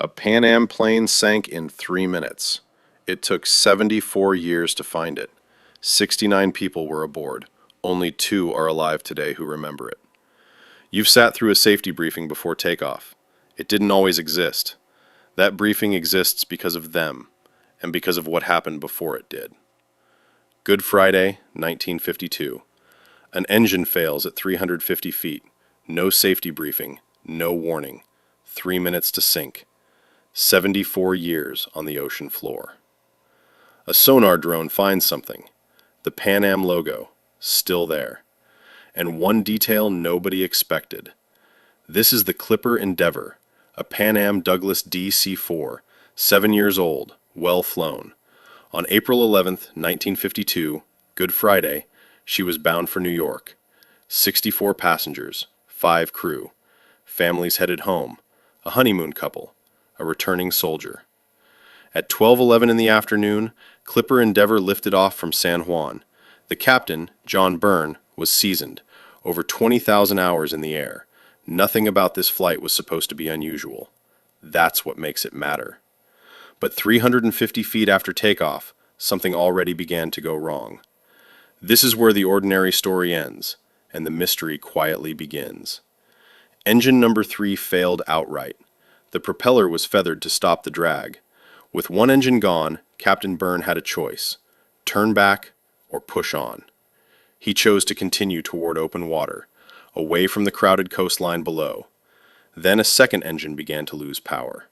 A Pan Am plane sank in 3 minutes. It took 74 years to find it. 69 people were aboard. Only 2 are alive today who remember it. You've sat through a safety briefing before takeoff. It didn't always exist. That briefing exists because of them, and because of what happened before it did. Good Friday, 1952. An engine fails at 350 feet. No safety briefing, no warning. 3 minutes to sink. 74 years on the ocean floor. A sonar drone finds something. The Pan Am logo, still there. And one detail nobody expected. This is the Clipper Endeavour, a Pan Am Douglas DC-4, 7 years old, well flown. On April 11th, 1952, Good Friday, she was bound for New York. 64 passengers, 5 crew. Families headed home. A honeymoon couple. A returning soldier. At 12:11 in the afternoon, Clipper Endeavour lifted off from San Juan. The captain, John Byrne, was seasoned, over 20,000 hours in the air. Nothing about this flight was supposed to be unusual. That's what makes it matter. But 350 feet after takeoff, something already began to go wrong. This is where the ordinary story ends, and the mystery quietly begins. Engine number 3 failed outright. The propeller was feathered to stop the drag. With one engine gone, Captain Byrne had a choice: turn back or push on. He chose to continue toward open water, away from the crowded coastline below. Then a second engine began to lose power.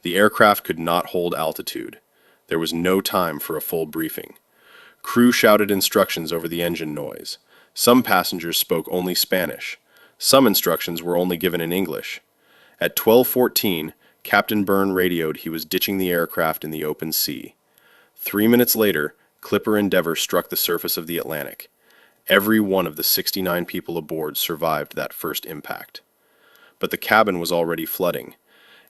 The aircraft could not hold altitude. There was no time for a full briefing. Crew shouted instructions over the engine noise. Some passengers spoke only Spanish. Some instructions were only given in English. At 12:14, Captain Byrne radioed he was ditching the aircraft in the open sea. 3 minutes later, Clipper Endeavour struck the surface of the Atlantic. Every one of the 69 people aboard survived that first impact. But the cabin was already flooding,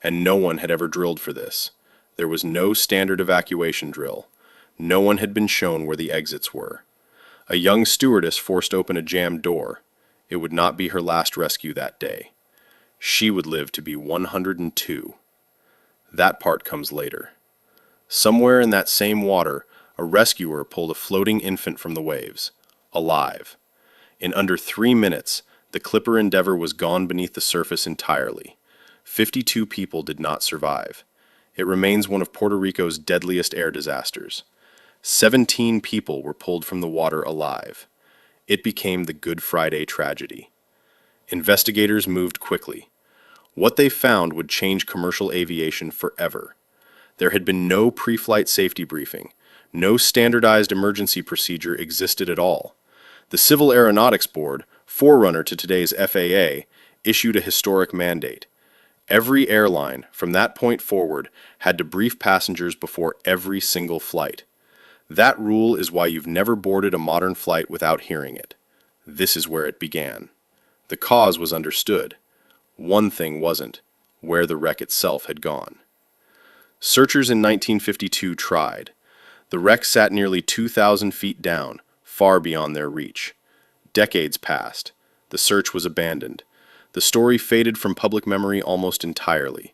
and no one had ever drilled for this. There was no standard evacuation drill. No one had been shown where the exits were. A young stewardess forced open a jammed door. It would not be her last rescue that day. She would live to be 102. That part comes later. Somewhere in that same water, a rescuer pulled a floating infant from the waves, alive. In under 3 minutes, the Clipper Endeavour was gone beneath the surface entirely. 52 people did not survive. It remains one of Puerto Rico's deadliest air disasters. 17 people were pulled from the water alive. It became the Good Friday tragedy. Investigators moved quickly. What they found would change commercial aviation forever. There had been no pre-flight safety briefing. No standardized emergency procedure existed at all. The Civil Aeronautics Board, forerunner to today's FAA, issued a historic mandate. Every airline, from that point forward, had to brief passengers before every single flight. That rule is why you've never boarded a modern flight without hearing it. This is where it began. The cause was understood. One thing wasn't: where the wreck itself had gone. Searchers in 1952 tried. The wreck sat nearly 2,000 feet down, far beyond their reach. Decades passed. The search was abandoned. The story faded from public memory almost entirely.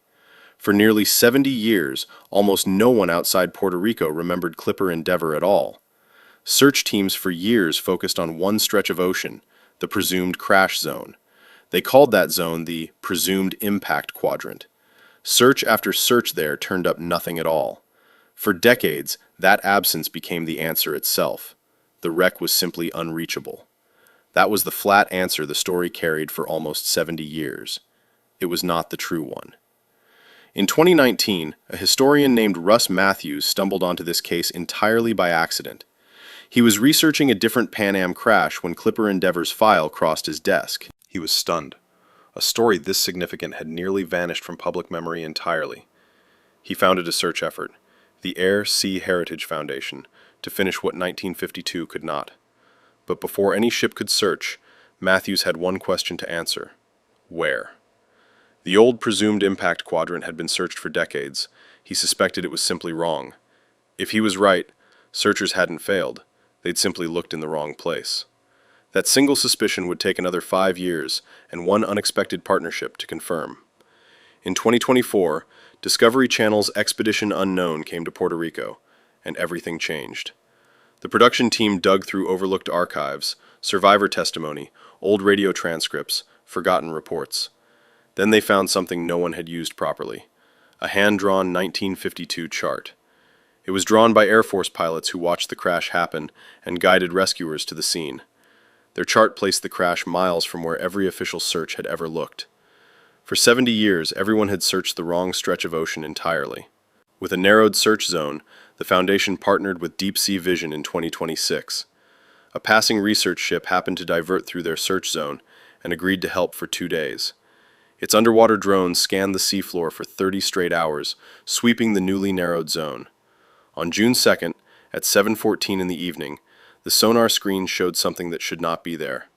For nearly 70 years, almost no one outside Puerto Rico remembered Clipper Endeavour at all. Search teams for years focused on one stretch of ocean, the presumed crash zone. They called that zone the presumed impact quadrant. Search after search there turned up nothing at all. For decades, that absence became the answer itself. The wreck was simply unreachable. That was the flat answer the story carried for almost 70 years. It was not the true one. In 2019, a historian named Russ Matthews stumbled onto this case entirely by accident. He was researching a different Pan Am crash when Clipper Endeavour's file crossed his desk. He was stunned. A story this significant had nearly vanished from public memory entirely. He founded a search effort, the Air Sea Heritage Foundation, to finish what 1952 could not. But before any ship could search, Matthews had one question to answer: where? The old presumed impact quadrant had been searched for decades. He suspected it was simply wrong. If he was right, searchers hadn't failed. They'd simply looked in the wrong place. That single suspicion would take another 5 years and one unexpected partnership to confirm. In 2024, Discovery Channel's Expedition Unknown came to Puerto Rico, and everything changed. The production team dug through overlooked archives, survivor testimony, old radio transcripts, forgotten reports. Then they found something no one had used properly: a hand-drawn 1952 chart. It was drawn by Air Force pilots who watched the crash happen and guided rescuers to the scene. Their chart placed the crash miles from where every official search had ever looked. For 70 years, everyone had searched the wrong stretch of ocean entirely. With a narrowed search zone, the Foundation partnered with Deep Sea Vision in 2026. A passing research ship happened to divert through their search zone and agreed to help for 2 days. Its underwater drones scanned the seafloor for 30 straight hours, sweeping the newly narrowed zone. On June 2nd, at 7:14 in the evening, the sonar screen showed something that should not be there.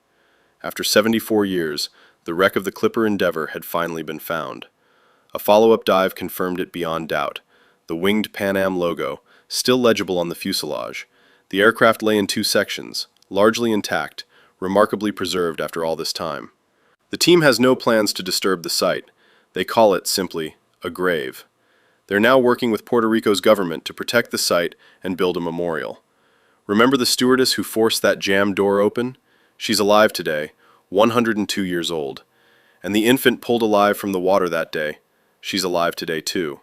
After 74 years, the wreck of the Clipper Endeavour had finally been found. A follow-up dive confirmed it beyond doubt: the winged Pan Am logo, still legible on the fuselage. The aircraft lay in 2 sections, largely intact, remarkably preserved after all this time. The team has no plans to disturb the site. They call it, simply, a grave. They're now working with Puerto Rico's government to protect the site and build a memorial. Remember the stewardess who forced that jammed door open? She's alive today, 102 years old. And the infant pulled alive from the water that day, she's alive today too.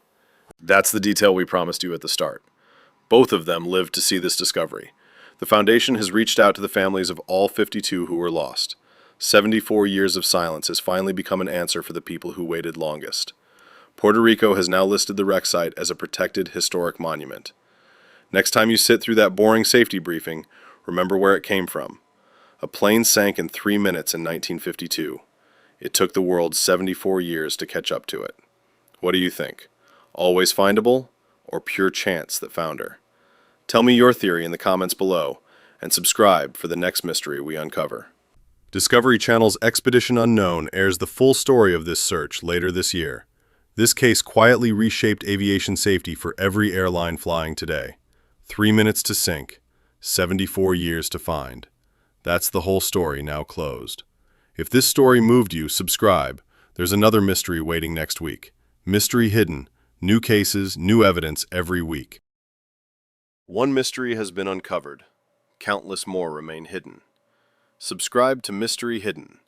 That's the detail we promised you at the start. Both of them lived to see this discovery. The Foundation has reached out to the families of all 52 who were lost. 74 years of silence has finally become an answer for the people who waited longest. Puerto Rico has now listed the wreck site as a protected historic monument. Next time you sit through that boring safety briefing, remember where it came from. A plane sank in 3 minutes in 1952. It took the world 74 years to catch up to it. What do you think? Always findable, or pure chance that found her? Tell me your theory in the comments below, and subscribe for the next mystery we uncover. Discovery Channel's Expedition Unknown airs the full story of this search later this year. This case quietly reshaped aviation safety for every airline flying today. 3 minutes to sink, 74 years to find. That's the whole story now closed. If this story moved you, subscribe. There's another mystery waiting next week. Mystery Hidden. New cases, new evidence every week. One mystery has been uncovered. Countless more remain hidden. Subscribe to Mystery Hidden